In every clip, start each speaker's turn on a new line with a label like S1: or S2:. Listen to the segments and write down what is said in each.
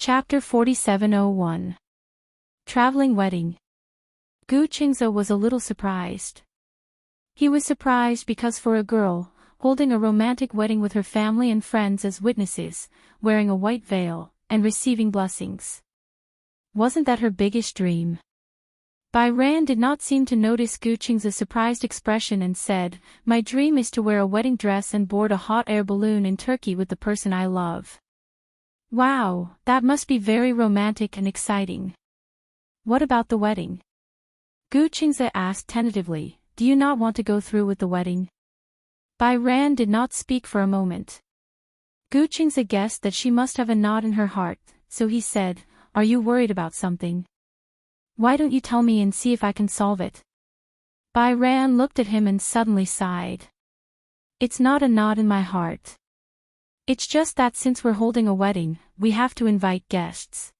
S1: Chapter 4701. Traveling Wedding. Gu Qingze was a little surprised. He was surprised because for a girl, holding a romantic wedding with her family and friends as witnesses, wearing a white veil, and receiving blessings. Wasn't that her biggest dream? Bai Ran did not seem to notice Gu Qingze's surprised expression and said, "My dream is to wear a wedding dress and board a hot air balloon in Turkey with the person I love." Wow, that must be very romantic and exciting. What about the wedding? Gu Qingze asked tentatively, "Do you not want to go through with the wedding?" Bai Ran did not speak for a moment. Gu Qingze guessed that she must have a knot in her heart, so he said, "Are you worried about something? Why don't you tell me and see if I can solve it?" Bai Ran looked at him and suddenly sighed. "It's not a knot in my heart. It's just that since we're holding a wedding, we have to invite guests.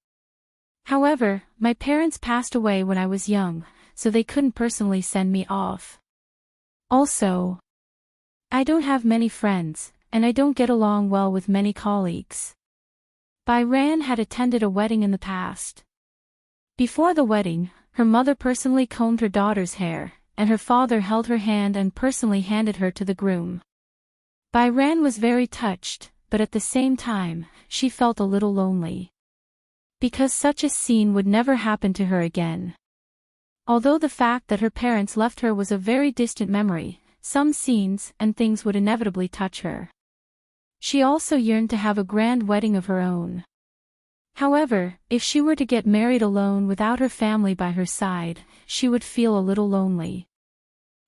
S1: However, my parents passed away when I was young, so they couldn't personally send me off. Also, I don't have many friends, and I don't get along well with many colleagues." Bai Ran had attended a wedding in the past. Before the wedding, her mother personally combed her daughter's hair, and her father held her hand and personally handed her to the groom. Bai Ran was very touched, but at the same time, she felt a little lonely. Because such a scene would never happen to her again. Although the fact that her parents left her was a very distant memory, some scenes and things would inevitably touch her. She also yearned to have a grand wedding of her own. However, if she were to get married alone without her family by her side, she would feel a little lonely.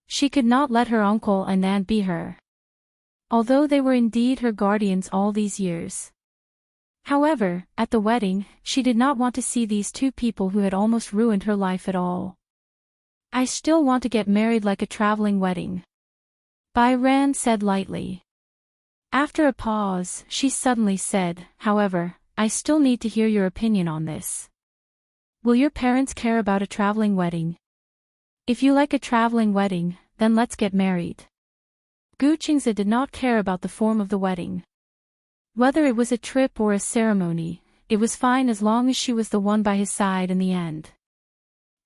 S1: She could not let her uncle and aunt be her, although they were indeed her guardians all these years. However, at the wedding, she did not want to see these two people who had almost ruined her life at all. "I still want to get married like a traveling wedding," Bai Ran said lightly. After a pause, she suddenly said, "However, I still need to hear your opinion on this. Will your parents care about a traveling wedding? If you like a traveling wedding, then let's get married." Gu Qingze did not care about the form of the wedding. Whether it was a trip or a ceremony, it was fine as long as she was the one by his side in the end.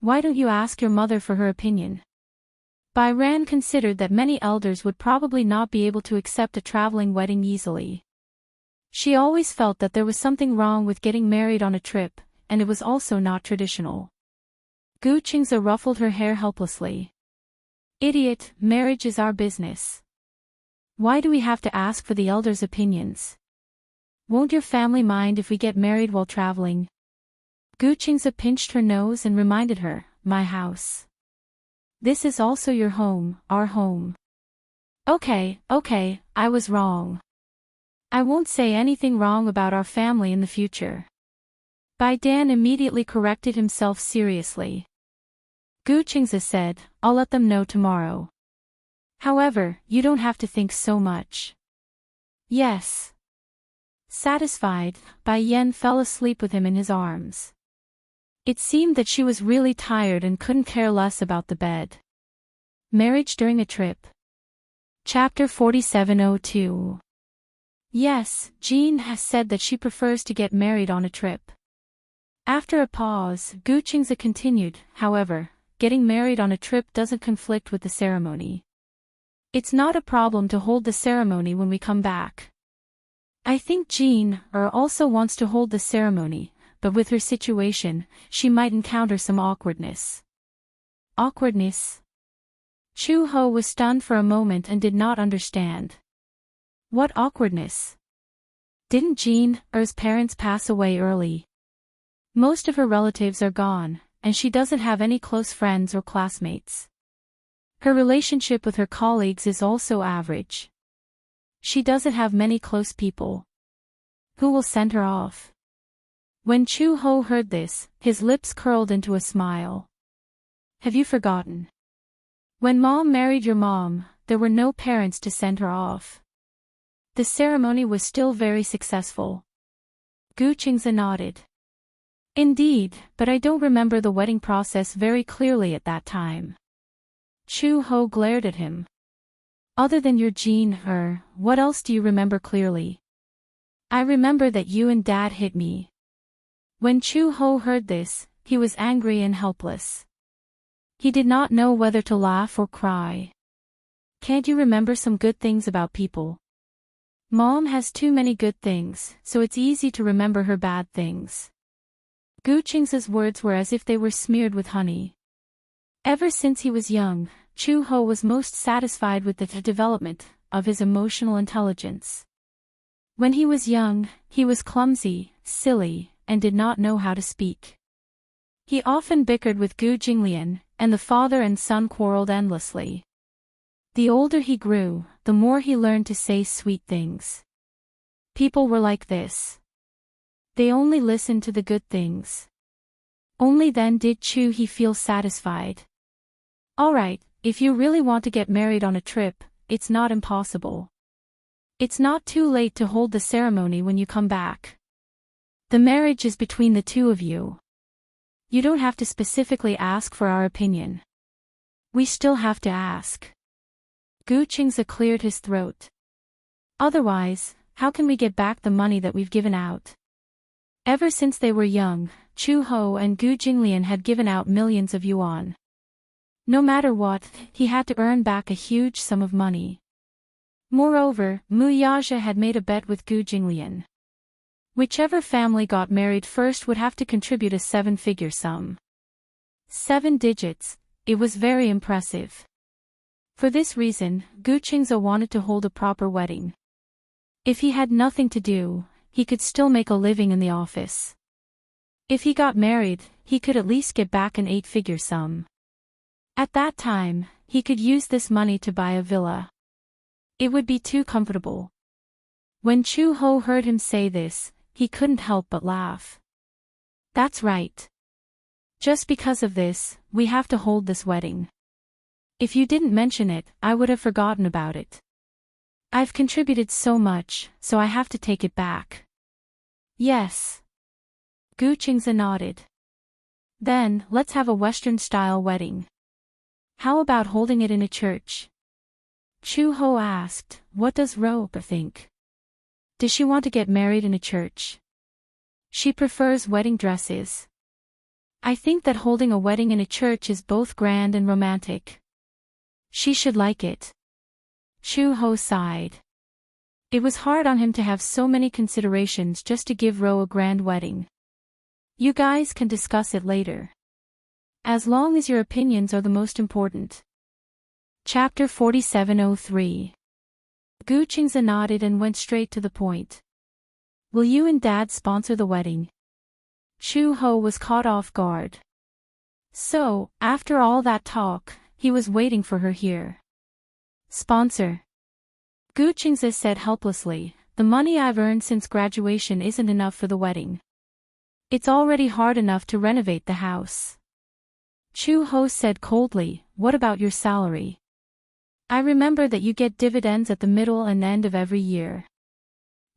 S1: "Why don't you ask your mother for her opinion?" Bai Ran considered that many elders would probably not be able to accept a traveling wedding easily. She always felt that there was something wrong with getting married on a trip, and it was also not traditional. Gu Qingze ruffled her hair helplessly. "Idiot, marriage is our business. Why do we have to ask for the elders' opinions? Won't your family mind if we get married while traveling?" Gu Qingze pinched her nose and reminded her, "My house. This is also your home, our home." Okay, I was wrong. I won't say anything wrong about our family in the future." Bai Dan immediately corrected himself seriously. Gu Qingze said, "I'll let them know tomorrow. However, you don't have to think so much." "Yes." Satisfied, Bai Yan fell asleep with him in his arms. It seemed that she was really tired and couldn't care less about the bed. Marriage during a trip. Chapter 4702. Yes, Jean has said that she prefers to get married on a trip. After a pause, Gu Qingze continued, "However, getting married on a trip doesn't conflict with the ceremony. It's not a problem to hold the ceremony when we come back. I think Jean also wants to hold the ceremony, but with her situation, she might encounter some awkwardness." Awkwardness? Chu Ho was stunned for a moment and did not understand. What awkwardness? Didn't Jean's parents pass away early? Most of her relatives are gone, and she doesn't have any close friends or classmates. Her relationship with her colleagues is also average. She doesn't have many close people. Who will send her off? When Chu Ho heard this, his lips curled into a smile. "Have you forgotten? When Mom married your mom, there were no parents to send her off. The ceremony was still very successful." Gu Qingze nodded. "Indeed, but I don't remember the wedding process very clearly at that time." Chu Ho glared at him. "Other than your Jean, what else do you remember clearly?" "I remember that you and Dad hit me." When Chu-ho heard this, he was angry and helpless. He did not know whether to laugh or cry. Can't you remember some good things about people? Mom has too many good things, so it's easy to remember her bad things. Gu Qing's words were as if they were smeared with honey. Ever since he was young, Chu-ho was most satisfied with the development of his emotional intelligence. When he was young, he was clumsy, silly, and did not know how to speak. He often bickered with Gu Jinglian, and the father and son quarreled endlessly. The older he grew, the more he learned to say sweet things. People were like this. They only listened to the good things. Only then did Chu-he feel satisfied. Alright, if you really want to get married on a trip, it's not impossible. It's not too late to hold the ceremony when you come back. The marriage is between the two of you. You don't have to specifically ask for our opinion. We still have to ask. Gu Qingze cleared his throat. Otherwise, how can we get back the money that we've given out? Ever since they were young, Chu-ho and Gu Jinglian had given out millions of yuan. No matter what, he had to earn back a huge sum of money. Moreover, Mu Yaja had made a bet with Gu Jinglian. Whichever family got married first would have to contribute a 7-figure sum. 7 digits, it was very impressive. For this reason, Gu Qingze wanted to hold a proper wedding. If he had nothing to do, he could still make a living in the office. If he got married, he could at least get back an 8-figure sum. At that time, he could use this money to buy a villa. It would be too comfortable. When Chu-ho heard him say this, he couldn't help but laugh. That's right. Just because of this, we have to hold this wedding. If you didn't mention it, I would have forgotten about it. I've contributed so much, so I have to take it back. Yes. Gu Qingze nodded. Then, let's have a Western-style wedding. How about holding it in a church? Chu-ho asked, what does Ro think? Does she want to get married in a church? She prefers wedding dresses. I think that holding a wedding in a church is both grand and romantic. She should like it. Chu-ho sighed. It was hard on him to have so many considerations just to give Ro a grand wedding. You guys can discuss it later. As long as your opinions are the most important. Chapter 4703. Gu Qingze nodded and went straight to the point. Will you and Dad sponsor the wedding? Chu-ho was caught off guard. So, after all that talk, he was waiting for her here. Sponsor. Gu Qingze said helplessly, the money I've earned since graduation isn't enough for the wedding. It's already hard enough to renovate the house. Chu-ho said coldly, what about your salary? I remember that you get dividends at the middle and end of every year.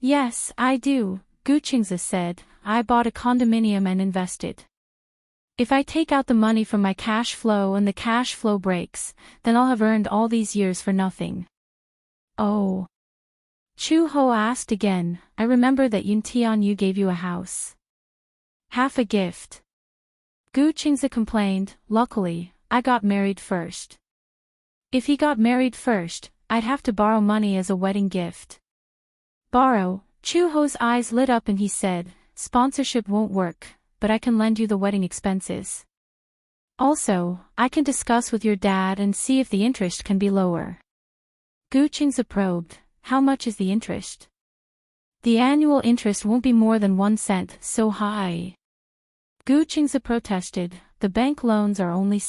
S1: Yes, I do, Gu Qingze said, I bought a condominium and invested. If I take out the money from my cash flow and the cash flow breaks, then I'll have earned all these years for nothing. Oh. Chu-ho asked again, I remember that Yun Tianyu gave you a house. Half a gift. Gu Qingze complained, luckily, I got married first. If he got married first, I'd have to borrow money as a wedding gift. Borrow? Chu-ho's eyes lit up and he said, sponsorship won't work, but I can lend you the wedding expenses. Also, I can discuss with your dad and see if the interest can be lower. Gu Qingze probed, how much is the interest? The annual interest won't be more than 1 cent, so high. Gu Qingze protested, the bank loans are only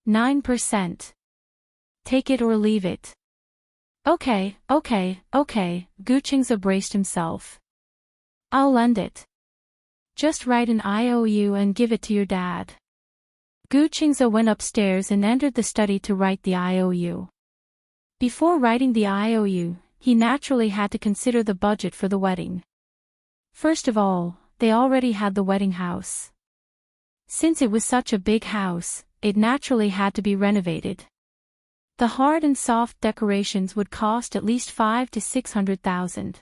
S1: 9%. Take it or leave it. Okay, Gu Qingze braced himself. I'll lend it. Just write an IOU and give it to your dad. Gu Qingze went upstairs and entered the study to write the IOU. Before writing the IOU, he naturally had to consider the budget for the wedding. First of all, they already had the wedding house. Since it was such a big house, it naturally had to be renovated. The hard and soft decorations would cost at least 500,000 to 600,000.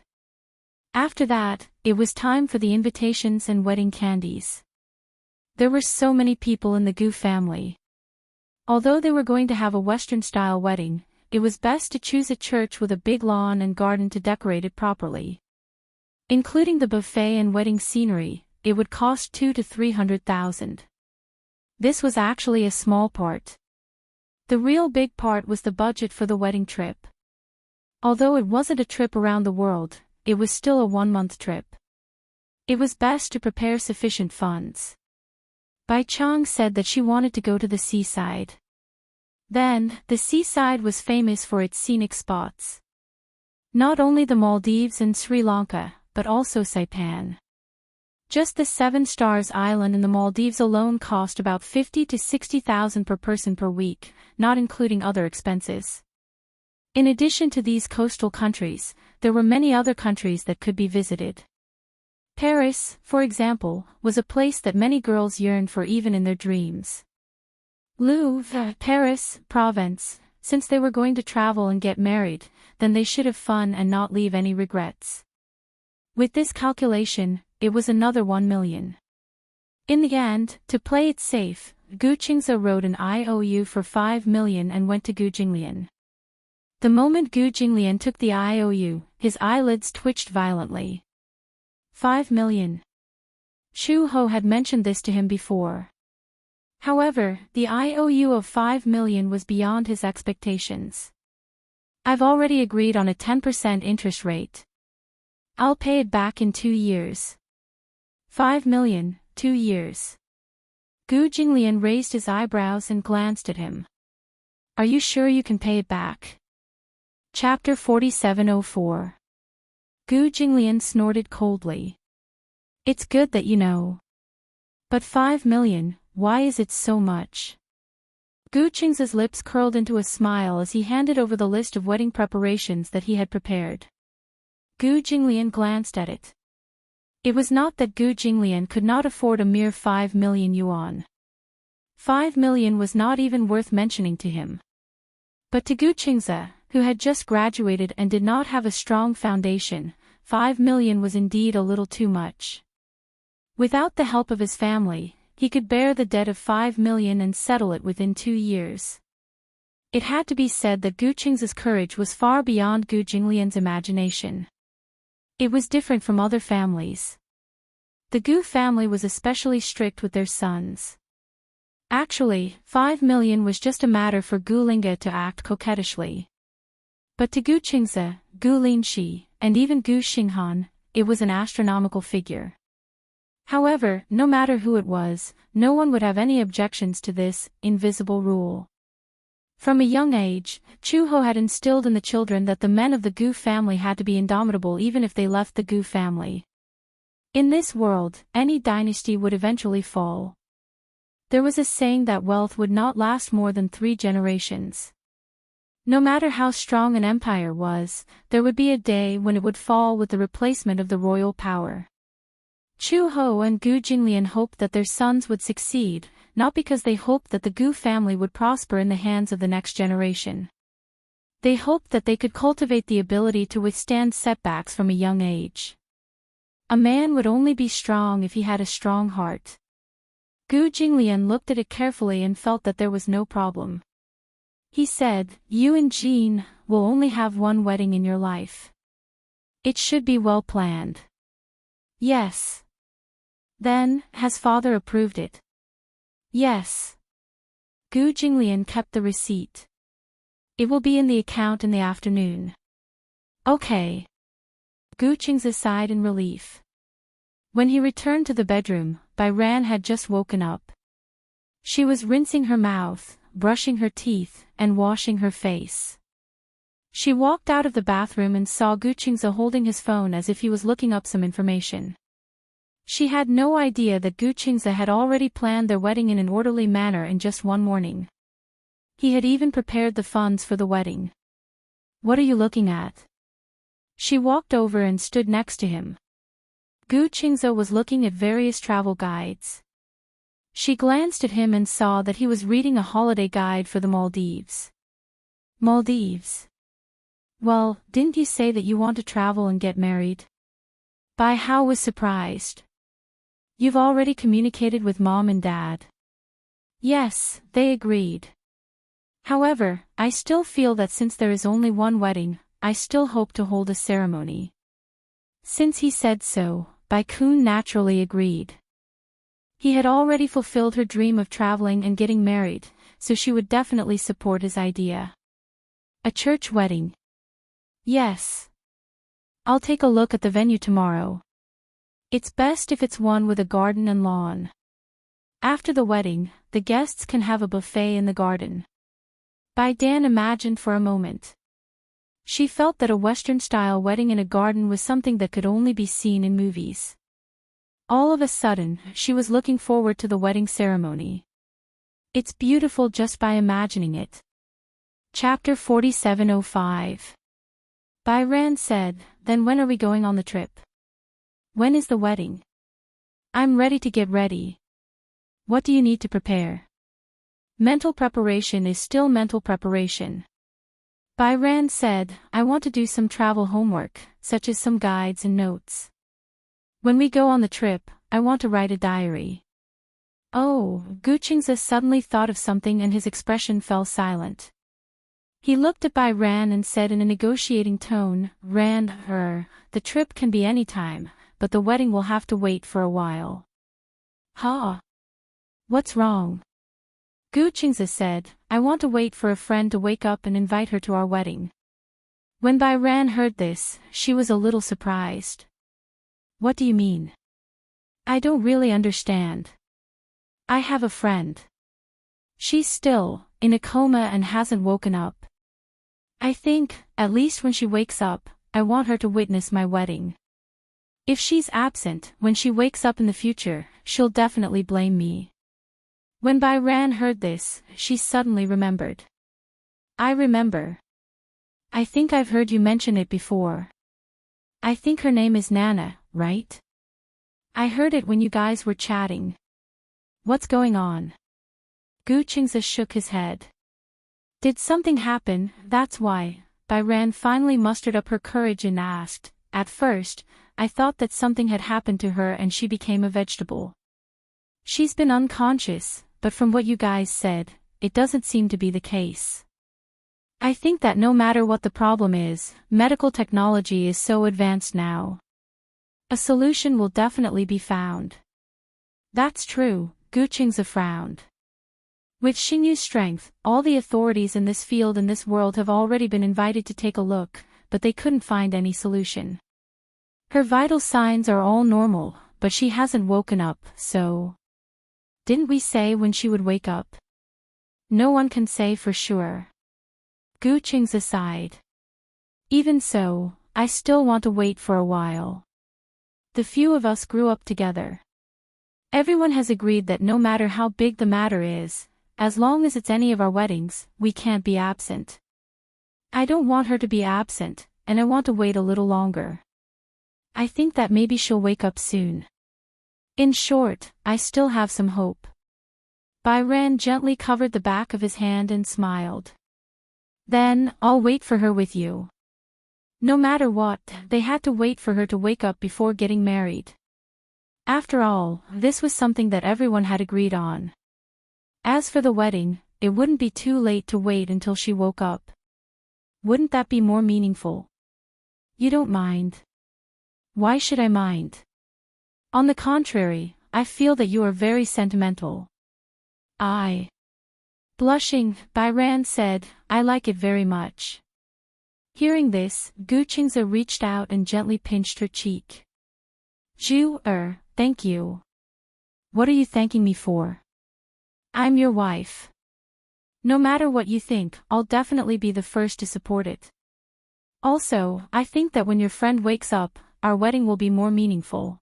S1: After that, it was time for the invitations and wedding candies. There were so many people in the Gu family. Although they were going to have a Western-style wedding, it was best to choose a church with a big lawn and garden to decorate it properly. Including the buffet and wedding scenery, it would cost 200,000 to 300,000. This was actually a small part. The real big part was the budget for the wedding trip. Although it wasn't a trip around the world, it was still a 1-month trip. It was best to prepare sufficient funds. Bai Chang said that she wanted to go to the seaside. Then, the seaside was famous for its scenic spots. Not only the Maldives and Sri Lanka, but also Saipan. Just the Seven Stars Island in the Maldives alone cost about 50,000 to 60,000 per person per week, not including other expenses. In addition to these coastal countries, there were many other countries that could be visited. Paris, for example, was a place that many girls yearned for even in their dreams. Louvre, Paris, Provence, since they were going to travel and get married, then they should have fun and not leave any regrets. With this calculation, it was another 1 million. In the end, to play it safe, Gu Qingze wrote an IOU for 5 million and went to Gu Jinglian. The moment Gu Jinglian took the IOU, his eyelids twitched violently. 5 million. Chu Ho had mentioned this to him before. However, the IOU of 5 million was beyond his expectations. I've already agreed on a 10% interest rate. I'll pay it back in 2 years. 5 million, 2 years. Gu Jinglian raised his eyebrows and glanced at him. Are you sure you can pay it back? Chapter 4704. Gu Jinglian snorted coldly. It's good that you know. But 5 million, why is it so much? Gu Qingze's lips curled into a smile as he handed over the list of wedding preparations that he had prepared. Gu Jinglian glanced at it. It was not that Gu Jinglian could not afford a mere 5 million yuan. 5 million was not even worth mentioning to him. But to Gu Qingze, who had just graduated and did not have a strong foundation, 5 million was indeed a little too much. Without the help of his family, he could bear the debt of 5 million and settle it within 2 years. It had to be said that Gu Qingze's courage was far beyond Gu Jinglian's imagination. It was different from other families. The Gu family was especially strict with their sons. Actually, 5 million was just a matter for Gu Linge to act coquettishly. But to Gu Qingze, Gu Linshi, and even Gu Xinghan, it was an astronomical figure. However, no matter who it was, no one would have any objections to this invisible rule. From a young age, Chu Ho had instilled in the children that the men of the Gu family had to be indomitable even if they left the Gu family. In this world, any dynasty would eventually fall. There was a saying that wealth would not last more than 3 generations. No matter how strong an empire was, there would be a day when it would fall with the replacement of the royal power. Chu Ho and Gu Jinglian hoped that their sons would succeed, not because they hoped that the Gu family would prosper in the hands of the next generation. They hoped that they could cultivate the ability to withstand setbacks from a young age. A man would only be strong if he had a strong heart. Gu Jinglian looked at it carefully and felt that there was no problem. He said, "You and Jean will only have one wedding in your life. It should be well planned." "Yes." "Then, has father approved it?" "Yes." Gu Jinglian kept the receipt. "It will be in the account in the afternoon." "Okay." Gu Qingze sighed in relief. When he returned to the bedroom, Bai Ran had just woken up. She was rinsing her mouth, brushing her teeth, and washing her face. She walked out of the bathroom and saw Gu Qingze holding his phone as if he was looking up some information. She had no idea that Gu Qingze had already planned their wedding in an orderly manner in just one morning. He had even prepared the funds for the wedding. "What are you looking at?" She walked over and stood next to him. Gu Qingze was looking at various travel guides. She glanced at him and saw that he was reading a holiday guide for the Maldives. Maldives? Well, didn't you say that you want to travel and get married? Bai Hao was surprised. You've already communicated with Mom and Dad? Yes, they agreed. However, I still feel that since there is only one wedding, I still hope to hold a ceremony. Since he said so, Bai Kun naturally agreed. He had already fulfilled her dream of traveling and getting married, so she would definitely support his idea. A church wedding. Yes. I'll take a look at the venue tomorrow. It's best if it's one with a garden and lawn. After the wedding, the guests can have a buffet in the garden. Bai Dan imagined for a moment. She felt that a Western-style wedding in a garden was something that could only be seen in movies. All of a sudden, she was looking forward to the wedding ceremony. It's beautiful just by imagining it. Chapter 4705. Bai Ran said, "Then when are we going on the trip? When is the wedding?" "I'm ready to get ready." "What do you need to prepare?" "Mental preparation is still mental preparation." Bai Ran said, "I want to do some travel homework, such as some guides and notes. When we go on the trip, I want to write a diary." Oh, Gu Qingze suddenly thought of something and his expression fell silent. He looked at Bai Ran and said in a negotiating tone, "Ran, the trip can be any time, but the wedding will have to wait for a while." "Huh? What's wrong?" Gu Qingze said, "I want to wait for a friend to wake up and invite her to our wedding." When Bai Ran heard this, she was a little surprised. "What do you mean? I don't really understand." "I have a friend. She's still in a coma and hasn't woken up. I think, at least when she wakes up, I want her to witness my wedding. If she's absent when she wakes up in the future, she'll definitely blame me." When Bai Ran heard this, she suddenly remembered. "I remember. I think I've heard you mention it before. I think her name is Nana, right? I heard it when you guys were chatting. What's going on?" Gu Qingze shook his head. "Did something happen, that's why?" Bai Ran finally mustered up her courage and asked. "At first, I thought that something had happened to her and she became a vegetable. She's been unconscious, but from what you guys said, it doesn't seem to be the case. I think that no matter what the problem is, medical technology is so advanced now. A solution will definitely be found." "That's true," Gu Qingze frowned. "With Xingyu's strength, all the authorities in this field in this world have already been invited to take a look, but they couldn't find any solution. Her vital signs are all normal, but she hasn't woken up, so... Didn't we say when she would wake up? No one can say for sure." Gu Qingze sighed. "Even so, I still want to wait for a while. The few of us grew up together. Everyone has agreed that no matter how big the matter is, as long as it's any of our weddings, we can't be absent. I don't want her to be absent, and I want to wait a little longer. I think that maybe she'll wake up soon. In short, I still have some hope." Bai Ran gently covered the back of his hand and smiled. "Then, I'll wait for her with you." No matter what, they had to wait for her to wake up before getting married. After all, this was something that everyone had agreed on. As for the wedding, it wouldn't be too late to wait until she woke up. Wouldn't that be more meaningful? You don't mind? Why should I mind? On the contrary, I feel that you are very sentimental. Blushing, Bai Ran said, "I like it very much." Hearing this, Gu Qingze reached out and gently pinched her cheek. Thank you." "What are you thanking me for?" "I'm your wife. No matter what you think, I'll definitely be the first to support it. Also, I think that when your friend wakes up, our wedding will be more meaningful."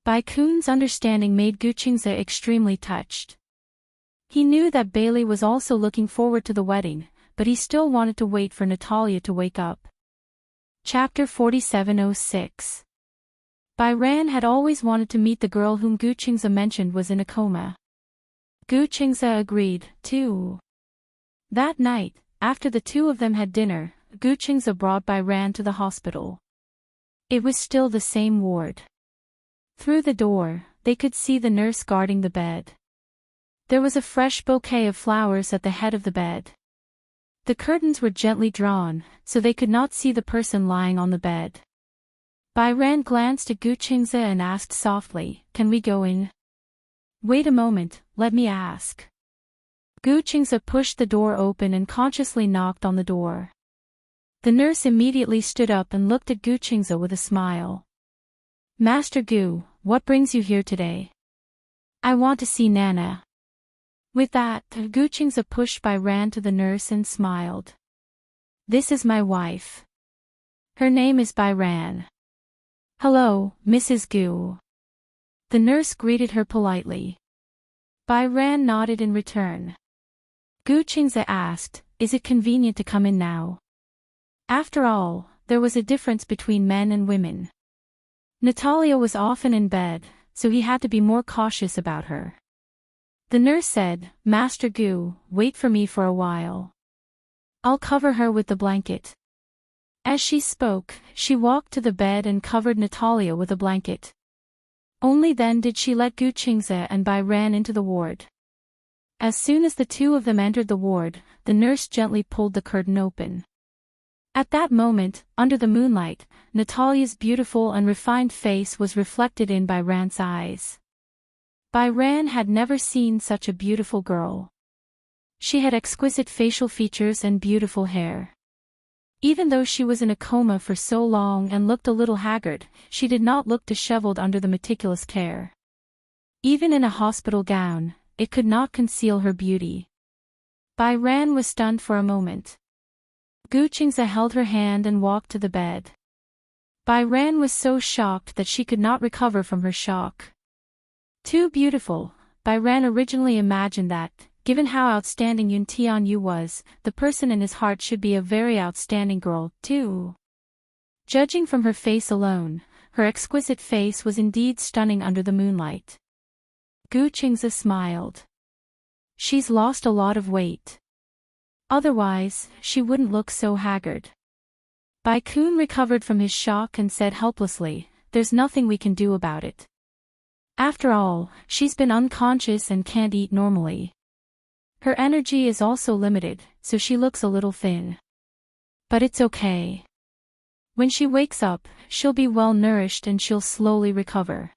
S1: Bai Kun's understanding made Gu Qingze extremely touched. He knew that Bailey was also looking forward to the wedding, but he still wanted to wait for Natalia to wake up. Chapter 4706. Bai Ran had always wanted to meet the girl whom Gu Qingze mentioned was in a coma. Gu Qingze agreed, too. That night, after the two of them had dinner, Gu Qingze brought Bai Ran to the hospital. It was still the same ward. Through the door, they could see the nurse guarding the bed. There was a fresh bouquet of flowers at the head of the bed. The curtains were gently drawn, so they could not see the person lying on the bed. Byran glanced at Gu Qingze and asked softly, "Can we go in?" "Wait a moment, let me ask." Gu Qingze pushed the door open and consciously knocked on the door. The nurse immediately stood up and looked at Gu Qingze with a smile. "Master Gu, what brings you here today?" "I want to see Nana." With that, Gu Qingze pushed Byran to the nurse and smiled. "This is my wife. Her name is Byran." "Hello, Mrs. Gu." The nurse greeted her politely. Byran nodded in return. Gu Qingze asked, "Is it convenient to come in now?" After all, there was a difference between men and women. Natalia was often in bed, so he had to be more cautious about her. The nurse said, "Master Gu, wait for me for a while. I'll cover her with the blanket." As she spoke, she walked to the bed and covered Natalia with a blanket. Only then did she let Gu Qingze and Byran into the ward. As soon as the two of them entered the ward, the nurse gently pulled the curtain open. At that moment, under the moonlight, Natalia's beautiful and refined face was reflected in Byran's eyes. Byran had never seen such a beautiful girl. She had exquisite facial features and beautiful hair. Even though she was in a coma for so long and looked a little haggard, she did not look disheveled under the meticulous care. Even in a hospital gown, it could not conceal her beauty. Byran was stunned for a moment. Gu Qingze held her hand and walked to the bed. Byran was so shocked that she could not recover from her shock. Too beautiful, Byran originally imagined that, given how outstanding Yun Tianyu was, the person in his heart should be a very outstanding girl, too. Judging from her face alone, her exquisite face was indeed stunning under the moonlight. Gu Qingze smiled. "She's lost a lot of weight. Otherwise, she wouldn't look so haggard." Bai Kun recovered from his shock and said helplessly, "There's nothing we can do about it. After all, she's been unconscious and can't eat normally. Her energy is also limited, so she looks a little thin. But it's okay. When she wakes up, she'll be well nourished and she'll slowly recover."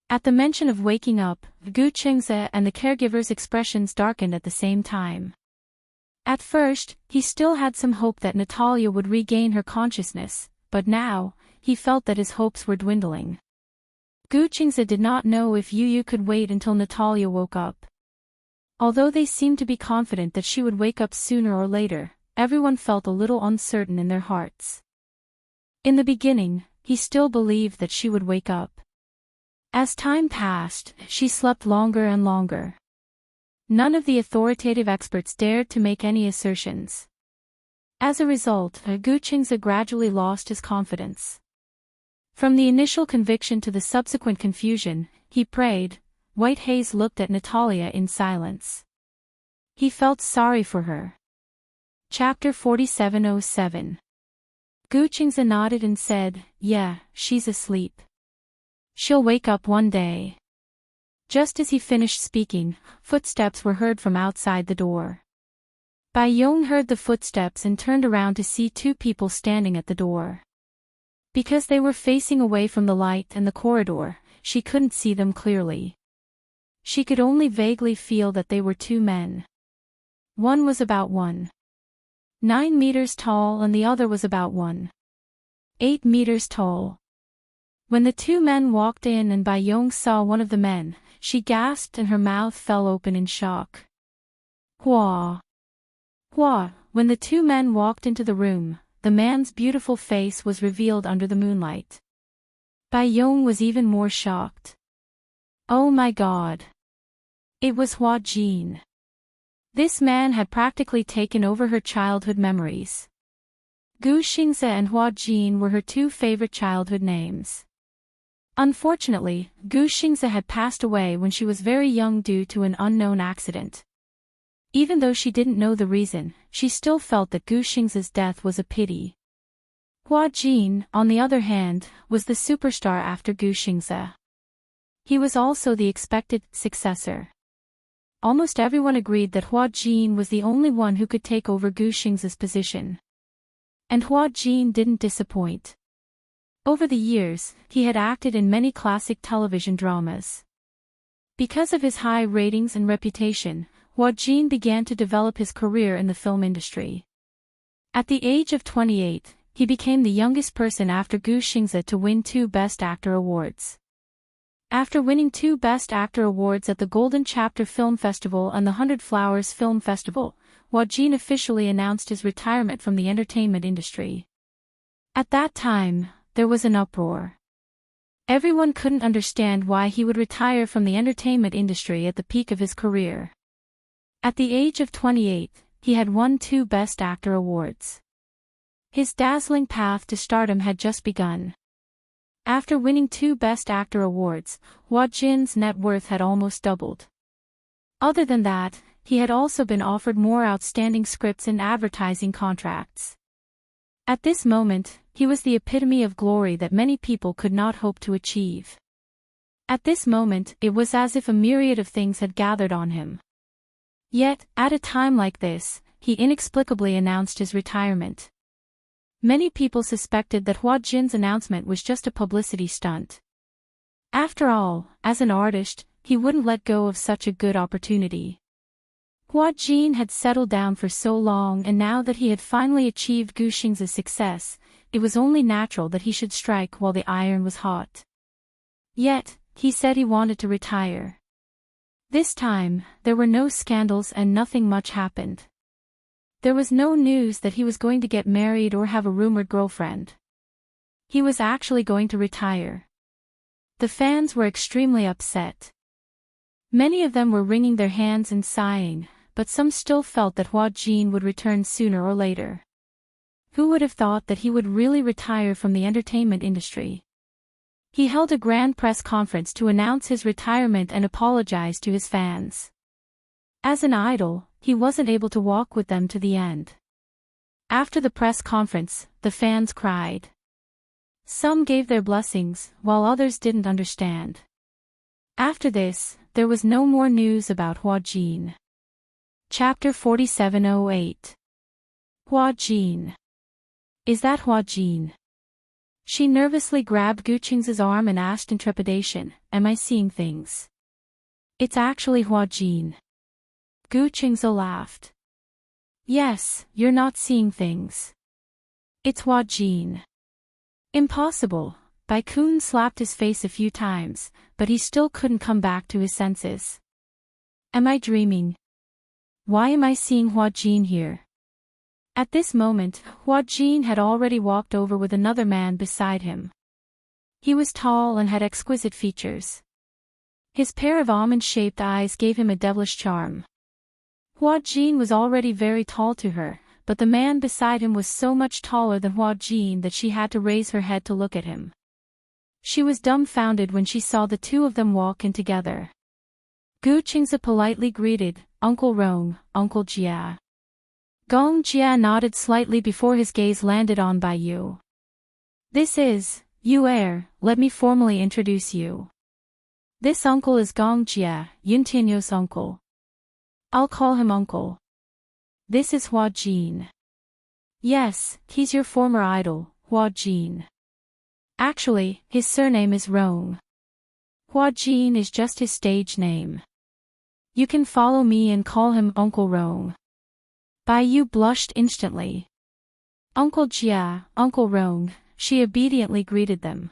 S1: At the mention of waking up, Gu Qingze and the caregiver's expressions darkened at the same time. At first, he still had some hope that Natalia would regain her consciousness, but now, he felt that his hopes were dwindling. Gu Qingze did not know if Yu could wait until Natalia woke up. Although they seemed to be confident that she would wake up sooner or later, everyone felt a little uncertain in their hearts. In the beginning, he still believed that she would wake up. As time passed, she slept longer and longer. None of the authoritative experts dared to make any assertions. As a result, Gu Qingze gradually lost his confidence. From the initial conviction to the subsequent confusion, he prayed. White Haze looked at Natalia in silence. He felt sorry for her. Chapter 4707. Gu Qingze nodded and said, "Yeah, she's asleep. She'll wake up one day." Just as he finished speaking, footsteps were heard from outside the door. Bai Yong heard the footsteps and turned around to see two people standing at the door. Because they were facing away from the light and the corridor, she couldn't see them clearly. She could only vaguely feel that they were two men. One was about 1.9 meters tall and the other was about 1.8 meters tall. When the two men walked in and Bai Yong saw one of the men, she gasped and her mouth fell open in shock. Hua! Hua! When the two men walked into the room, the man's beautiful face was revealed under the moonlight. Bai Yong was even more shocked. Oh my God! It was Hua Jin. This man had practically taken over her childhood memories. Gu Xingze and Hua Jin were her two favorite childhood names. Unfortunately, Gu Xingze had passed away when she was very young due to an unknown accident. Even though she didn't know the reason, she still felt that Gu Xingze's death was a pity. Hua Jin, on the other hand, was the superstar after Gu Xingze. He was also the expected successor. Almost everyone agreed that Hua Jin was the only one who could take over Gu Xingze's position. And Hua Jin didn't disappoint. Over the years, he had acted in many classic television dramas. Because of his high ratings and reputation, Hua Jin began to develop his career in the film industry. At the age of 28, he became the youngest person after Gu Xingze to win 2 Best Actor awards. After winning 2 Best Actor awards at the Golden Chapter Film Festival and the 100 Flowers Film Festival, Hua Jin officially announced his retirement from the entertainment industry. At that time, there was an uproar. Everyone couldn't understand why he would retire from the entertainment industry at the peak of his career. At the age of 28, he had won 2 Best Actor awards. His dazzling path to stardom had just begun. After winning 2 Best Actor awards, Hua Jin's net worth had almost doubled. Other than that, he had also been offered more outstanding scripts and advertising contracts. At this moment, he was the epitome of glory that many people could not hope to achieve. At this moment, it was as if a myriad of things had gathered on him. Yet, at a time like this, he inexplicably announced his retirement. Many people suspected that Hua Jin's announcement was just a publicity stunt. After all, as an artist, he wouldn't let go of such a good opportunity. Hua Jin had settled down for so long, and now that he had finally achieved Gu Xingze's success, it was only natural that he should strike while the iron was hot. Yet, he said he wanted to retire. This time, there were no scandals and nothing much happened. There was no news that he was going to get married or have a rumored girlfriend. He was actually going to retire. The fans were extremely upset. Many of them were wringing their hands and sighing, but some still felt that Hua Jin would return sooner or later. Who would have thought that he would really retire from the entertainment industry? He held a grand press conference to announce his retirement and apologize to his fans. As an idol, he wasn't able to walk with them to the end. After the press conference, the fans cried. Some gave their blessings, while others didn't understand. After this, there was no more news about Hua Jin. Chapter 4708. Hua Jin. Is that Hua Jin? She nervously grabbed Gu Xingze's arm and asked in trepidation, Am I seeing things? It's actually Hua Jin. Gu Xingze laughed. Yes, you're not seeing things. It's Hua Jin. Impossible. Bai Kun slapped his face a few times, but he still couldn't come back to his senses. Am I dreaming? Why am I seeing Hua Jin here? At this moment, Hua Jin had already walked over with another man beside him. He was tall and had exquisite features. His pair of almond-shaped eyes gave him a devilish charm. Hua Jin was already very tall to her, but the man beside him was so much taller than Hua Jin that she had to raise her head to look at him. She was dumbfounded when she saw the two of them walk in together. Gu Xingze politely greeted, Uncle Rong, Uncle Jia. Gong Jia nodded slightly before his gaze landed on Bai Yu. This is, Yu Er, let me formally introduce you. This uncle is Gong Jia, Yun Tianyou's uncle. I'll call him uncle. This is Hua Jin. Yes, he's your former idol, Hua Jin. Actually, his surname is Rong. Hua Jin is just his stage name. You can follow me and call him Uncle Rong. Bai Yu blushed instantly. Uncle Jia, Uncle Rong, she obediently greeted them.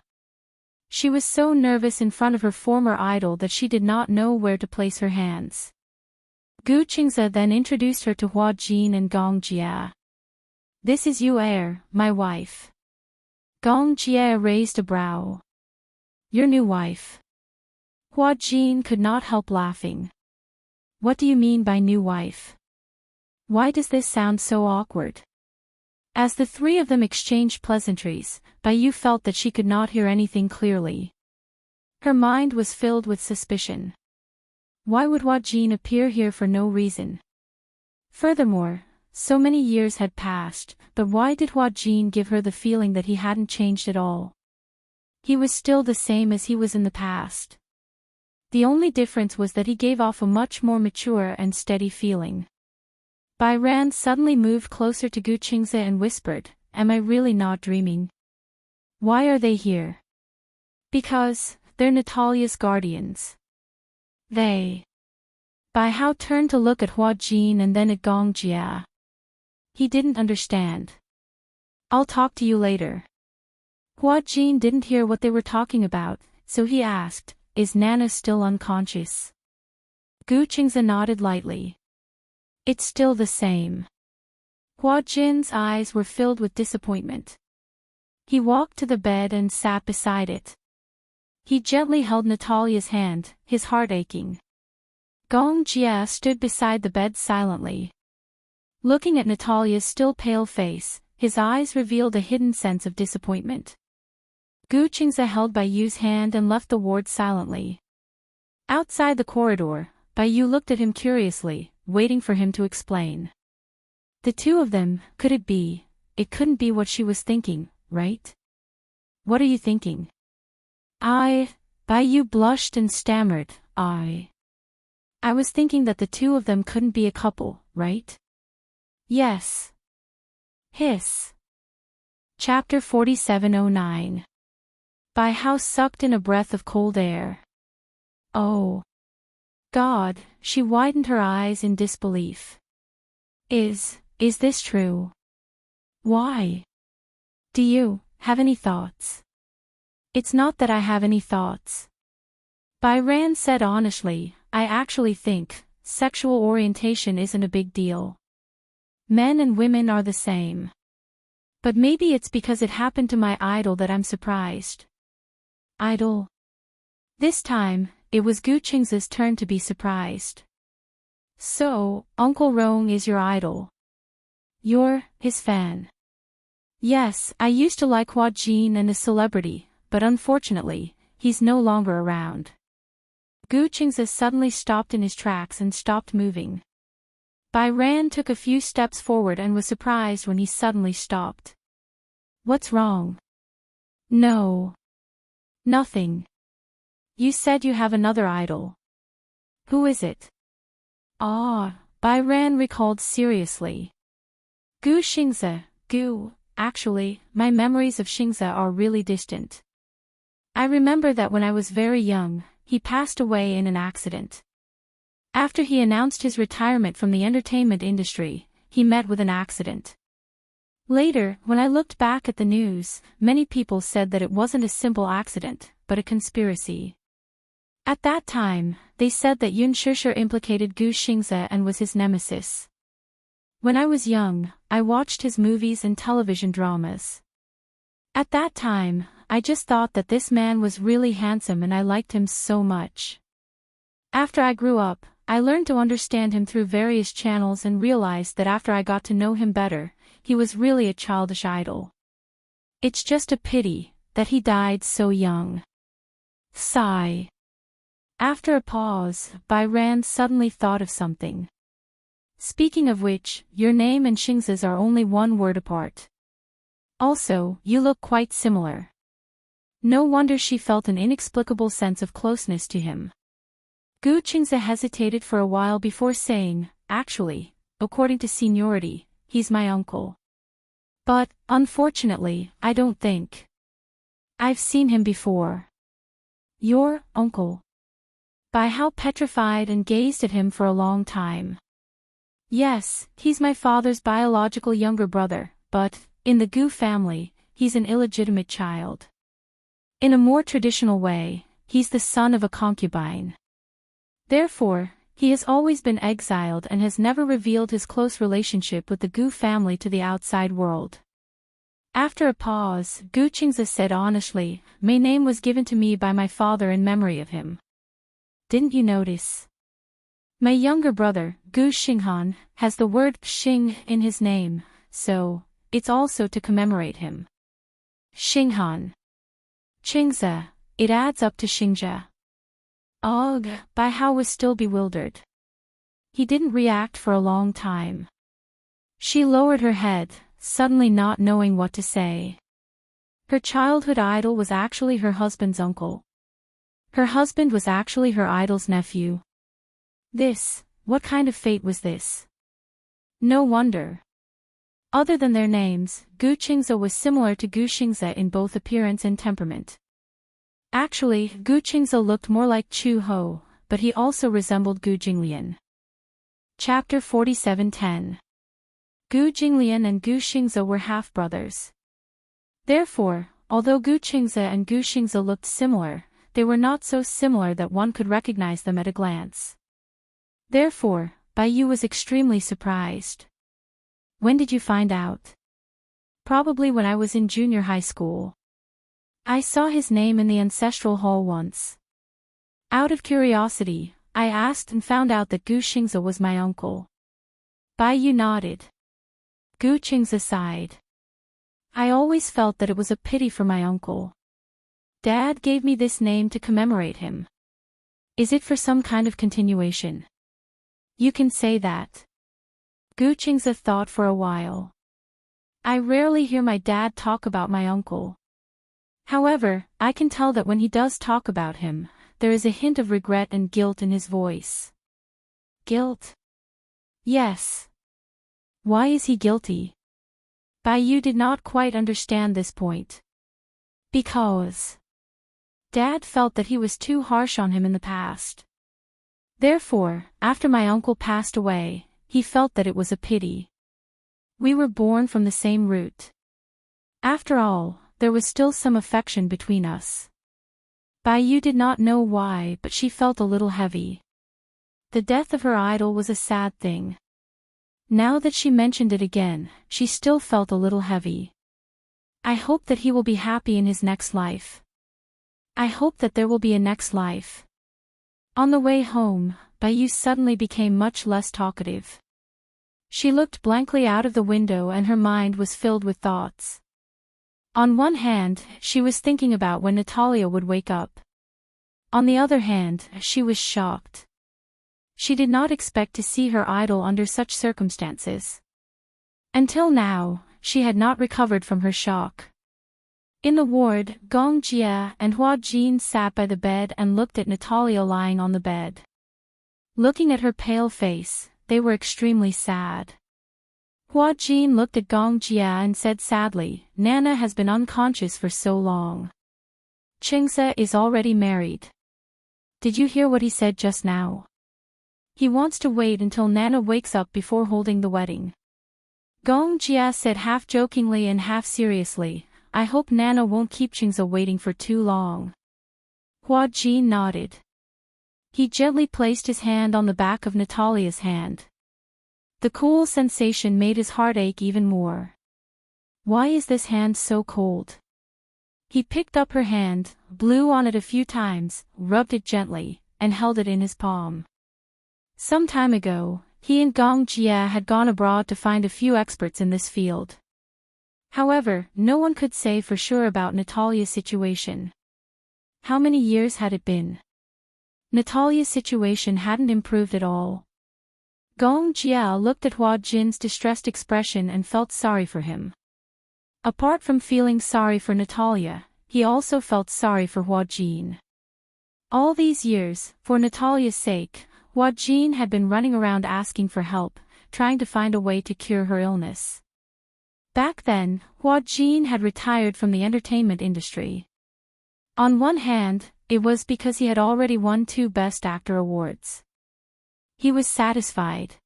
S1: She was so nervous in front of her former idol that she did not know where to place her hands. Gu Xingze then introduced her to Hua Jin and Gong Jia. This is Yu Er, my wife. Gong Jia raised a brow. Your new wife. Hua Jin could not help laughing. What do you mean by new wife? Why does this sound so awkward? As the three of them exchanged pleasantries, Bai Yu felt that she could not hear anything clearly. Her mind was filled with suspicion. Why would Hua Jin appear here for no reason? Furthermore, So many years had passed, but why did Hua Jin give her the feeling that he hadn't changed at all? He was still the same as he was in the past. The only difference was that he gave off a much more mature and steady feeling. Bai Ran suddenly moved closer to Gu Qingze and whispered, "Am I really not dreaming? Why are they here?" "Because, they're Natalia's guardians." "They?" Bai Hao turned to look at Hua Jin and then at Gong Jia. He didn't understand. "I'll talk to you later." Hua Jin didn't hear what they were talking about, so he asked, "Is Nana still unconscious?" Gu Qingze nodded lightly. "It's still the same." Hua Jin's eyes were filled with disappointment. He walked to the bed and sat beside it. He gently held Natalia's hand, his heart aching. Gong Jia stood beside the bed silently. Looking at Natalia's still pale face, his eyes revealed a hidden sense of disappointment. Gu Qingze held Bai Yu's hand and left the ward silently. Outside the corridor, Bai Yu looked at him curiously, waiting for him to explain. The two of them, could it be? It couldn't be what she was thinking, right? "What are you thinking?" Bai Yu blushed and stammered, I was thinking that the two of them couldn't be a couple, right? Yes. Hiss. Chapter 4709. Bai Hao sucked in a breath of cold air. Oh. God, she widened her eyes in disbelief. Is this true? Why? Do you have any thoughts? It's not that I have any thoughts. Bai Ran said honestly, I actually think sexual orientation isn't a big deal. Men and women are the same. But maybe it's because it happened to my idol that I'm surprised. Idol? This time, it was Gu Qingze's turn to be surprised. So, Uncle Rong is your idol. You're his fan. Yes, I used to like Hua Jin and his celebrity, but unfortunately, he's no longer around. Gu Qingze suddenly stopped in his tracks and stopped moving. Bai Ran took a few steps forward and was surprised when he suddenly stopped. What's wrong? No. Nothing. You said you have another idol. Who is it? Bai Ran recalled seriously. Gu Xingze, Gu, actually, my memories of Xingze are really distant. I remember that when I was very young, he passed away in an accident. After he announced his retirement from the entertainment industry, he met with an accident. Later, when I looked back at the news, many people said that it wasn't a simple accident, but a conspiracy. At that time, they said that Yun Shishir implicated Gu Xingze and was his nemesis. When I was young, I watched his movies and television dramas. At that time, I just thought that this man was really handsome and I liked him so much. After I grew up, I learned to understand him through various channels and realized that after I got to know him better, he was really a childish idol. It's just a pity that he died so young. Sigh. After a pause, Bai Ran suddenly thought of something. Speaking of which, your name and Xingze's are only one word apart. Also, you look quite similar. No wonder she felt an inexplicable sense of closeness to him. Gu Qingze hesitated for a while before saying, actually, according to seniority, he's my uncle. But, unfortunately, I don't think. I've seen him before. Your uncle? Bai Hao petrified and gazed at him for a long time. Yes, he's my father's biological younger brother, but, in the Gu family, he's an illegitimate child. In a more traditional way, he's the son of a concubine. Therefore, he has always been exiled and has never revealed his close relationship with the Gu family to the outside world. After a pause, Gu Qingze said honestly, my name was given to me by my father in memory of him. Didn't you notice? My younger brother, Gu Xinghan, has the word Xing in his name, so, it's also to commemorate him. Xinghan. Qingze, it adds up to Xingzhe. Ugh, Bai Hao was still bewildered. He didn't react for a long time. She lowered her head, suddenly not knowing what to say. Her childhood idol was actually her husband's uncle. Her husband was actually her idol's nephew. What kind of fate was this? No wonder. Other than their names, Gu Qingze was similar to Gu Xingze in both appearance and temperament. Actually, Gu Qingze looked more like Chu Ho, but he also resembled Gu Jinglian. Chapter 47:10. Gu Jinglian and Gu Xingze were half-brothers. Therefore, although Gu Qingze and Gu Xingze looked similar, they were not so similar that one could recognize them at a glance. Therefore, Bai Yu was extremely surprised. When did you find out? Probably when I was in junior high school. I saw his name in the ancestral hall once. Out of curiosity, I asked and found out that Gu Xingze was my uncle. Bai Yu nodded. Gu Qingze sighed. I always felt that it was a pity for my uncle. Dad gave me this name to commemorate him. Is it for some kind of continuation? You can say that. Gu Qingze thought for a while. I rarely hear my dad talk about my uncle. However, I can tell that when he does talk about him, there is a hint of regret and guilt in his voice. Guilt? Yes. Why is he guilty? Bai Yu did not quite understand this point. Because Dad felt that he was too harsh on him in the past. Therefore, after my uncle passed away, he felt that it was a pity. We were born from the same root. After all, there was still some affection between us. Bai Yu did not know why, but she felt a little heavy. The death of her idol was a sad thing. Now that she mentioned it again, she still felt a little heavy. I hope that he will be happy in his next life. I hope that there will be a next life. On the way home, Bai Yu suddenly became much less talkative. She looked blankly out of the window and her mind was filled with thoughts. On one hand, she was thinking about when Natalia would wake up. On the other hand, she was shocked. She did not expect to see her idol under such circumstances. Until now, she had not recovered from her shock. In the ward, Gong Jia and Hua Jin sat by the bed and looked at Natalia lying on the bed. Looking at her pale face, they were extremely sad. Hua Jin looked at Gong Jia and said sadly, Nana has been unconscious for so long. Qingze is already married. Did you hear what he said just now? He wants to wait until Nana wakes up before holding the wedding. Gong Jia said half jokingly and half seriously, I hope Nana won't keep Qingze waiting for too long. Hua Jin nodded. He gently placed his hand on the back of Natalia's hand. The cool sensation made his heart ache even more. Why is this hand so cold? He picked up her hand, blew on it a few times, rubbed it gently, and held it in his palm. Some time ago, he and Gong Jia had gone abroad to find a few experts in this field. However, no one could say for sure about Natalia's situation. How many years had it been? Natalia's situation hadn't improved at all. Gong Jia looked at Hua Jin's distressed expression and felt sorry for him. Apart from feeling sorry for Natalia, he also felt sorry for Hua Jin. All these years, for Natalia's sake, Hua Jin had been running around asking for help, trying to find a way to cure her illness. Back then, Hua Jin had retired from the entertainment industry. On one hand, it was because he had already won 2 Best Actor awards. He was satisfied.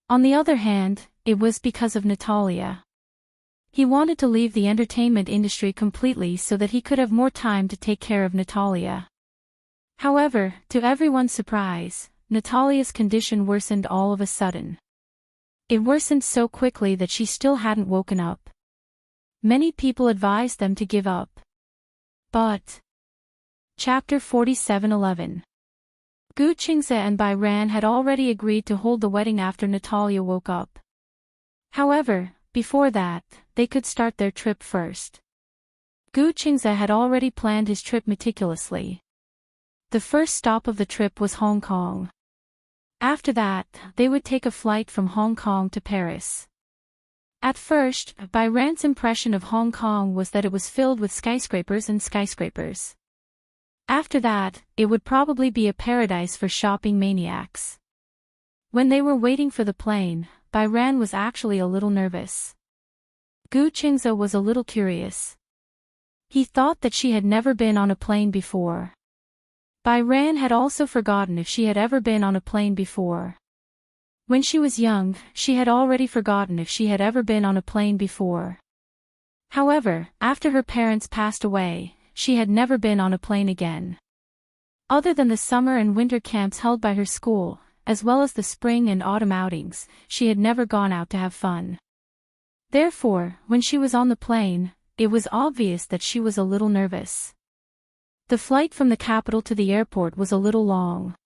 S1: On the other hand, it was because of Natalia. He wanted to leave the entertainment industry completely so that he could have more time to take care of Natalia. However, to everyone's surprise, Natalia's condition worsened all of a sudden. It worsened so quickly that she still hadn't woken up. Many people advised them to give up. But Chapter 47:11. Gu Qingze and Bai Ran had already agreed to hold the wedding after Natalia woke up. However, before that, they could start their trip first. Gu Qingze had already planned his trip meticulously. The first stop of the trip was Hong Kong. After that, they would take a flight from Hong Kong to Paris. At first, Bai Ran's impression of Hong Kong was that it was filled with skyscrapers and skyscrapers. After that, it would probably be a paradise for shopping maniacs. When they were waiting for the plane, Bai Ran was actually a little nervous. Gu Qingze was a little curious. He thought that she had never been on a plane before. Bai Ran had also forgotten if she had ever been on a plane before. When she was young, she had already forgotten if she had ever been on a plane before. However, after her parents passed away, she had never been on a plane again. Other than the summer and winter camps held by her school, as well as the spring and autumn outings, she had never gone out to have fun. Therefore, when she was on the plane, it was obvious that she was a little nervous. The flight from the capital to the airport was a little long.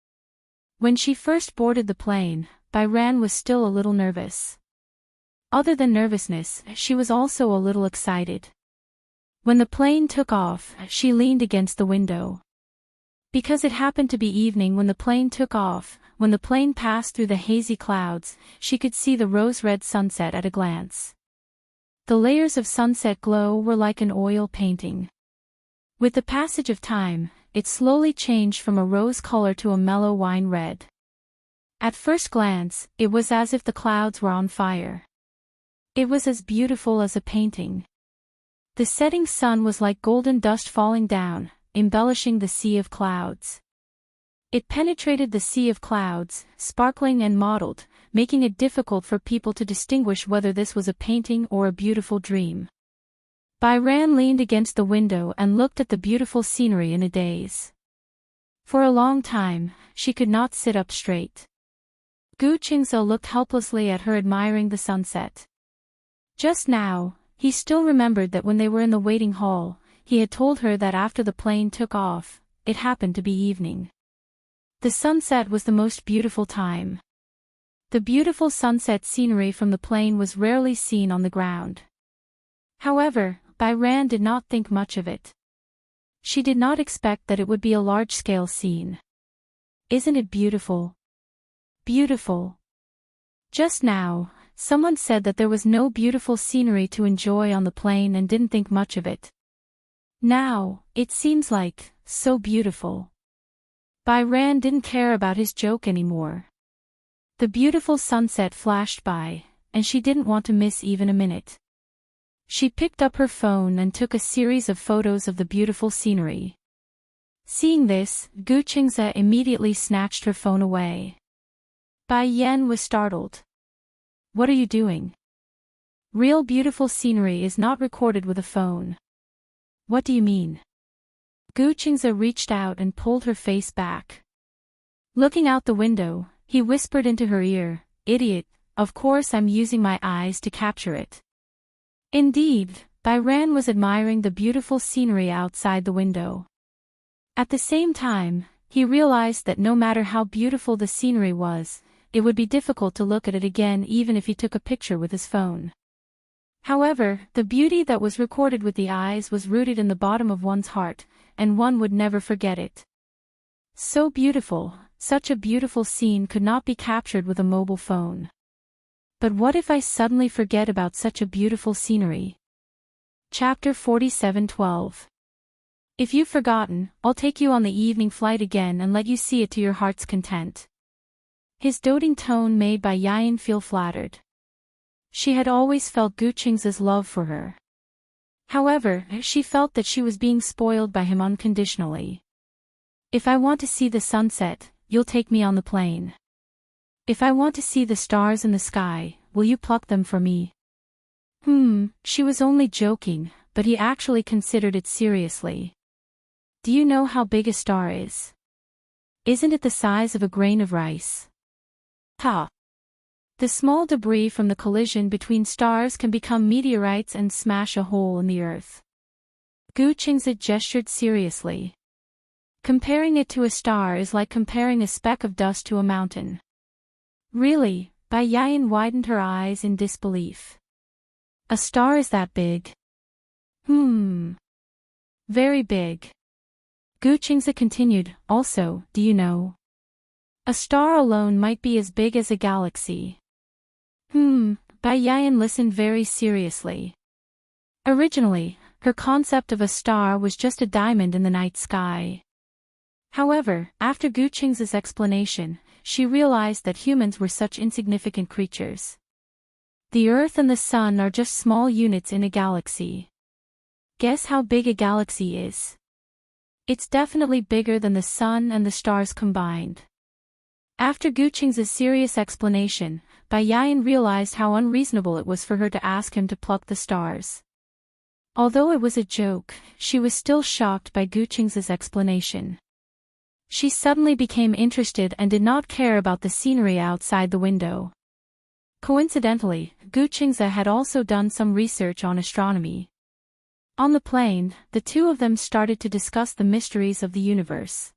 S1: When she first boarded the plane, Bai Ran was still a little nervous. Other than nervousness, she was also a little excited. When the plane took off, she leaned against the window. Because it happened to be evening when the plane took off, when the plane passed through the hazy clouds, she could see the rose-red sunset at a glance. The layers of sunset glow were like an oil painting. With the passage of time, it slowly changed from a rose color to a mellow wine red. At first glance, it was as if the clouds were on fire. It was as beautiful as a painting. The setting sun was like golden dust falling down, embellishing the sea of clouds. It penetrated the sea of clouds, sparkling and mottled, making it difficult for people to distinguish whether this was a painting or a beautiful dream. Bai Ran leaned against the window and looked at the beautiful scenery in a daze. For a long time, she could not sit up straight. Gu Qingze looked helplessly at her, admiring the sunset. Just now, he still remembered that when they were in the waiting hall, he had told her that after the plane took off, it happened to be evening. The sunset was the most beautiful time. The beautiful sunset scenery from the plane was rarely seen on the ground. However, Bai Ran did not think much of it. She did not expect that it would be a large-scale scene. Isn't it beautiful? Beautiful. Just now, someone said that there was no beautiful scenery to enjoy on the plane and didn't think much of it. Now, it seems like, so beautiful. Bai Ran didn't care about his joke anymore. The beautiful sunset flashed by, and she didn't want to miss even a minute. She picked up her phone and took a series of photos of the beautiful scenery. Seeing this, Gu Qingze immediately snatched her phone away. Bai Yan was startled. What are you doing? Real beautiful scenery is not recorded with a phone. What do you mean? Gu Qingze reached out and pulled her face back. Looking out the window, he whispered into her ear, "Idiot, of course I'm using my eyes to capture it." Indeed, Bai Ran was admiring the beautiful scenery outside the window. At the same time, he realized that no matter how beautiful the scenery was, it would be difficult to look at it again even if he took a picture with his phone. However, the beauty that was recorded with the eyes was rooted in the bottom of one's heart, and one would never forget it. So beautiful, such a beautiful scene could not be captured with a mobile phone. But what if I suddenly forget about such a beautiful scenery? Chapter 47:12. If you've forgotten, I'll take you on the evening flight again and let you see it to your heart's content. His doting tone made Bai Yan feel flattered. She had always felt Gu Qingze's love for her. However, she felt that she was being spoiled by him unconditionally. If I want to see the sunset, you'll take me on the plane. If I want to see the stars in the sky, will you pluck them for me? She was only joking, but he actually considered it seriously. Do you know how big a star is? Isn't it the size of a grain of rice? Ha! The small debris from the collision between stars can become meteorites and smash a hole in the earth. Gu Qingze gestured seriously. Comparing it to a star is like comparing a speck of dust to a mountain. Really? Bai Yan widened her eyes in disbelief. A star is that big? Very big. Gu Qingze continued, also, do you know? A star alone might be as big as a galaxy. Bai Yan listened very seriously. Originally, her concept of a star was just a diamond in the night sky. However, after Gu Qing's explanation, she realized that humans were such insignificant creatures. The Earth and the Sun are just small units in a galaxy. Guess how big a galaxy is? It's definitely bigger than the Sun and the stars combined. After Gu Qing's serious explanation, Bai Yan realized how unreasonable it was for her to ask him to pluck the stars. Although it was a joke, she was still shocked by Gu Qing's explanation. She suddenly became interested and did not care about the scenery outside the window. Coincidentally, Gu Qingze had also done some research on astronomy. On the plane, the two of them started to discuss the mysteries of the universe.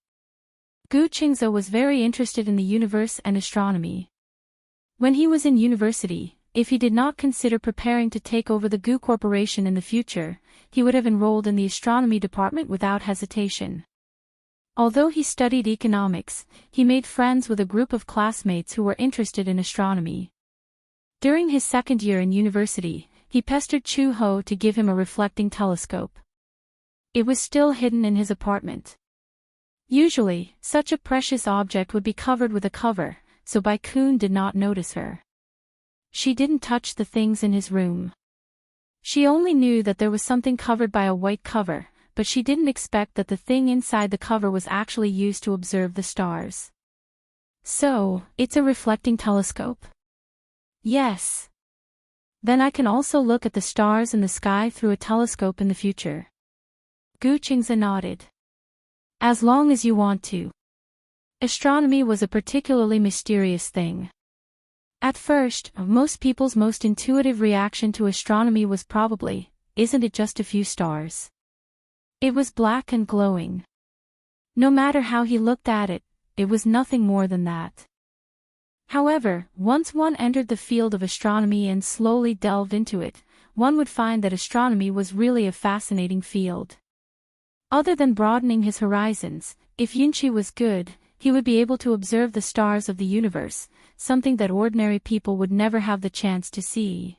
S1: Gu Qingze was very interested in the universe and astronomy. When he was in university, if he did not consider preparing to take over the Gu Corporation in the future, he would have enrolled in the astronomy department without hesitation. Although he studied economics, he made friends with a group of classmates who were interested in astronomy. During his second year in university, he pestered Chu Ho to give him a reflecting telescope. It was still hidden in his apartment. Usually, such a precious object would be covered with a cover, so Bai Kun did not notice her. She didn't touch the things in his room. She only knew that there was something covered by a white cover, but she didn't expect that the thing inside the cover was actually used to observe the stars. So, it's a reflecting telescope? Yes. Then I can also look at the stars in the sky through a telescope in the future. Gu Qingze nodded. As long as you want to. Astronomy was a particularly mysterious thing. At first, most people's most intuitive reaction to astronomy was probably, isn't it just a few stars? It was black and glowing. No matter how he looked at it, it was nothing more than that. However, once one entered the field of astronomy and slowly delved into it, one would find that astronomy was really a fascinating field. Other than broadening his horizons, if Yunqi was good, he would be able to observe the stars of the universe, something that ordinary people would never have the chance to see.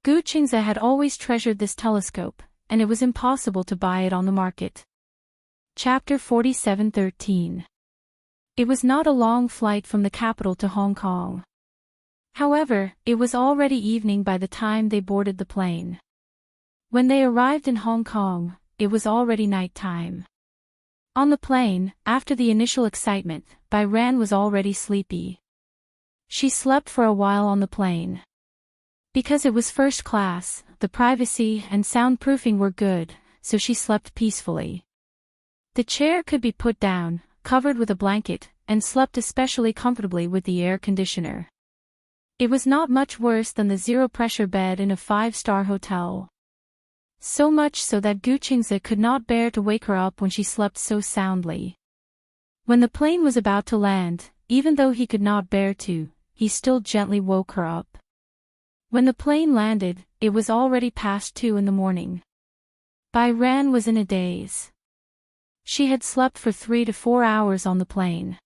S1: Gu Qingze had always treasured this telescope, and it was impossible to buy it on the market. Chapter 47:13. It was not a long flight from the capital to Hong Kong. However, it was already evening by the time they boarded the plane. When they arrived in Hong Kong, it was already night time. On the plane, after the initial excitement, Bai Ran was already sleepy. She slept for a while on the plane. Because it was first class, the privacy and soundproofing were good, so she slept peacefully. The chair could be put down, covered with a blanket, and slept especially comfortably with the air conditioner. It was not much worse than the zero-pressure bed in a 5-star hotel. So much so that Gu Qingze could not bear to wake her up when she slept so soundly. When the plane was about to land, even though he could not bear to, he still gently woke her up. When the plane landed, it was already past 2 in the morning. Bai Ran was in a daze. She had slept for 3 to 4 hours on the plane.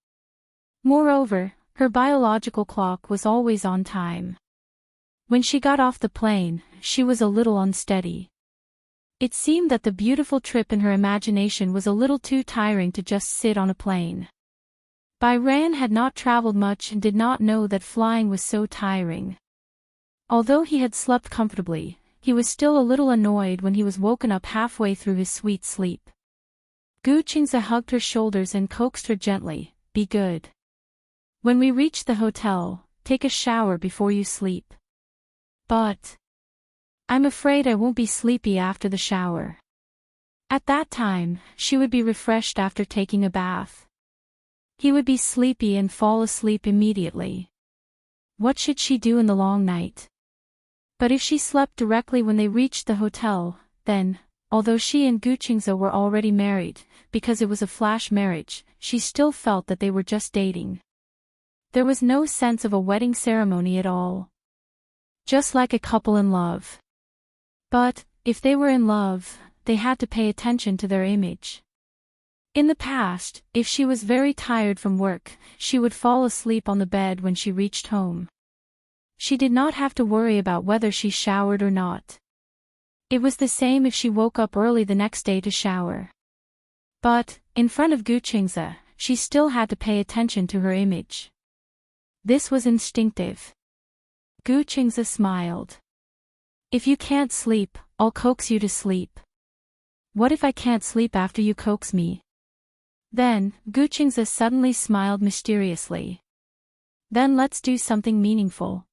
S1: Moreover, her biological clock was always on time. When she got off the plane, she was a little unsteady. It seemed that the beautiful trip in her imagination was a little too tiring to just sit on a plane. Bai Ran had not traveled much and did not know that flying was so tiring. Although he had slept comfortably, he was still a little annoyed when he was woken up halfway through his sweet sleep. Gu Qingze hugged her shoulders and coaxed her gently, "Be good. When we reach the hotel, take a shower before you sleep." "But I'm afraid I won't be sleepy after the shower." At that time, she would be refreshed after taking a bath. He would be sleepy and fall asleep immediately. What should she do in the long night? But if she slept directly when they reached the hotel, then, although she and Gu Qingze were already married, because it was a flash marriage, she still felt that they were just dating. There was no sense of a wedding ceremony at all. Just like a couple in love. But, if they were in love, they had to pay attention to their image. In the past, if she was very tired from work, she would fall asleep on the bed when she reached home. She did not have to worry about whether she showered or not. It was the same if she woke up early the next day to shower. But, in front of Guqingze, she still had to pay attention to her image. This was instinctive. Guqingze smiled. If you can't sleep, I'll coax you to sleep. What if I can't sleep after you coax me? Then, Guqingze suddenly smiled mysteriously. Then let's do something meaningful.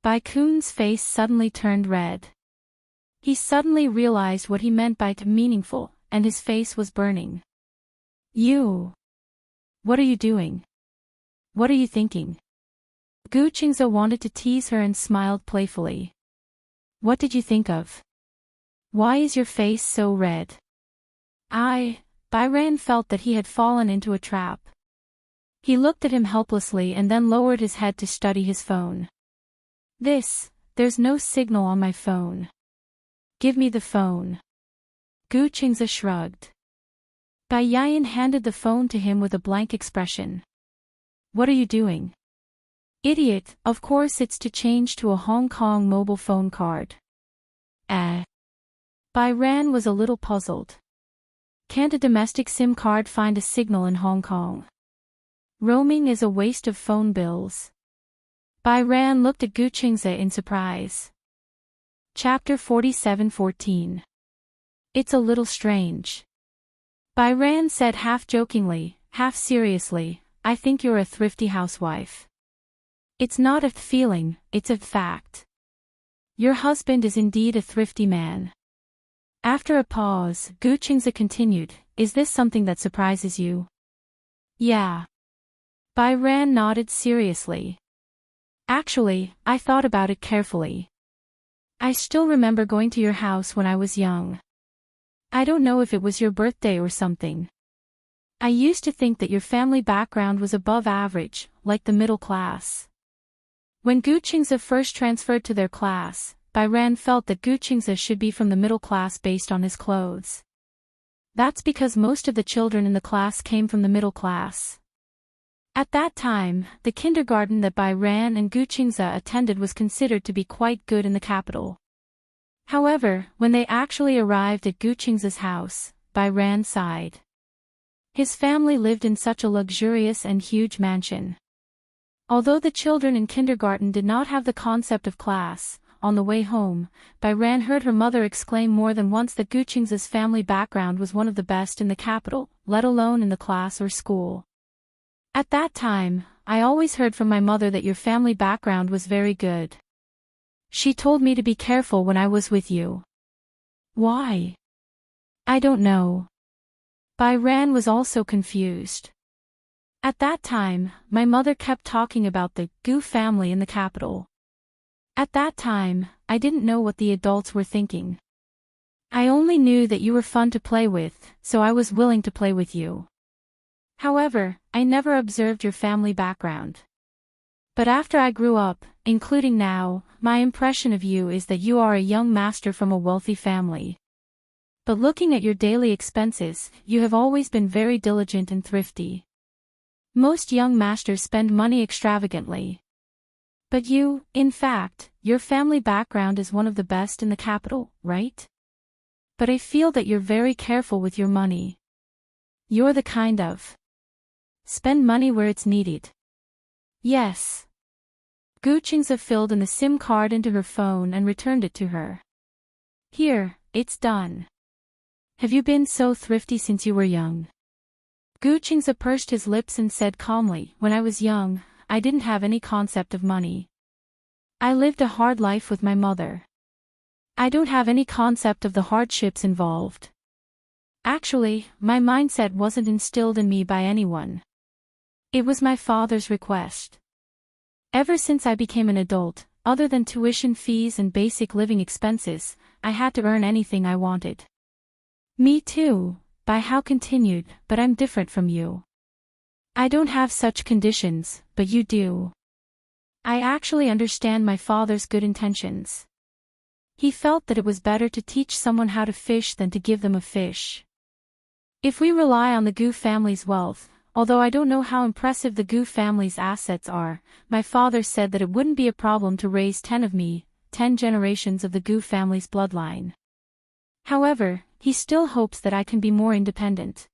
S1: Bai Kun's face suddenly turned red. He suddenly realized what he meant by meaningful, and his face was burning. You. What are you doing? What are you thinking? Guqingze wanted to tease her and smiled playfully. What did you think of? Why is your face so red? Byron felt that he had fallen into a trap. He looked at him helplessly and then lowered his head to study his phone. There's no signal on my phone. Give me the phone. Guqingze shrugged. Bai Yayan handed the phone to him with a blank expression. What are you doing? Idiot, of course it's to change to a Hong Kong mobile phone card. Bai Ran was a little puzzled. Can't a domestic SIM card find a signal in Hong Kong? Roaming is a waste of phone bills. Bai Ran looked at Guqingze in surprise. Chapter 47:14. It's a little strange. Bai Ran said half jokingly, half seriously, I think you're a thrifty housewife. It's not a feeling, it's a fact. Your husband is indeed a thrifty man. After a pause, Guqingze continued, is this something that surprises you? Yeah. Bai Ran nodded seriously. Actually, I thought about it carefully. I still remember going to your house when I was young. I don't know if it was your birthday or something. I used to think that your family background was above average, like the middle class. When Guqingze first transferred to their class, Bai Ran felt that Guqingze should be from the middle class based on his clothes. That's because most of the children in the class came from the middle class. At that time, the kindergarten that Bai Ran and Guqingze attended was considered to be quite good in the capital. However, when they actually arrived at Guqingze's house, Bai Ran sighed. His family lived in such a luxurious and huge mansion. Although the children in kindergarten did not have the concept of class, on the way home, Bai Ran heard her mother exclaim more than once that Guqingze's family background was one of the best in the capital, let alone in the class or school. At that time, I always heard from my mother that your family background was very good. She told me to be careful when I was with you. Why? I don't know. Bai Ran was also confused. At that time, my mother kept talking about the Gu family in the capital. At that time, I didn't know what the adults were thinking. I only knew that you were fun to play with, so I was willing to play with you. However, I never observed your family background. But after I grew up, including now, my impression of you is that you are a young master from a wealthy family. But looking at your daily expenses, you have always been very diligent and thrifty. Most young masters spend money extravagantly. But you, in fact, your family background is one of the best in the capital, right? But I feel that you're very careful with your money. You're the kind of spend money where it's needed. Yes. Guqingze filled in the SIM card into her phone and returned it to her. Here, it's done. Have you been so thrifty since you were young? Guqingze pursed his lips and said calmly, when I was young, I didn't have any concept of money. I lived a hard life with my mother. I don't have any concept of the hardships involved. Actually, my mindset wasn't instilled in me by anyone. It was my father's request. Ever since I became an adult, other than tuition fees and basic living expenses, I had to earn anything I wanted. Me too, Bai Hao continued, but I'm different from you. I don't have such conditions, but you do. I actually understand my father's good intentions. He felt that it was better to teach someone how to fish than to give them a fish. If we rely on the Gu family's wealth, Although I don't know how impressive the Gu family's assets are, my father said that it wouldn't be a problem to raise 10 of me, 10 generations of the Gu family's bloodline. However, he still hopes that I can be more independent.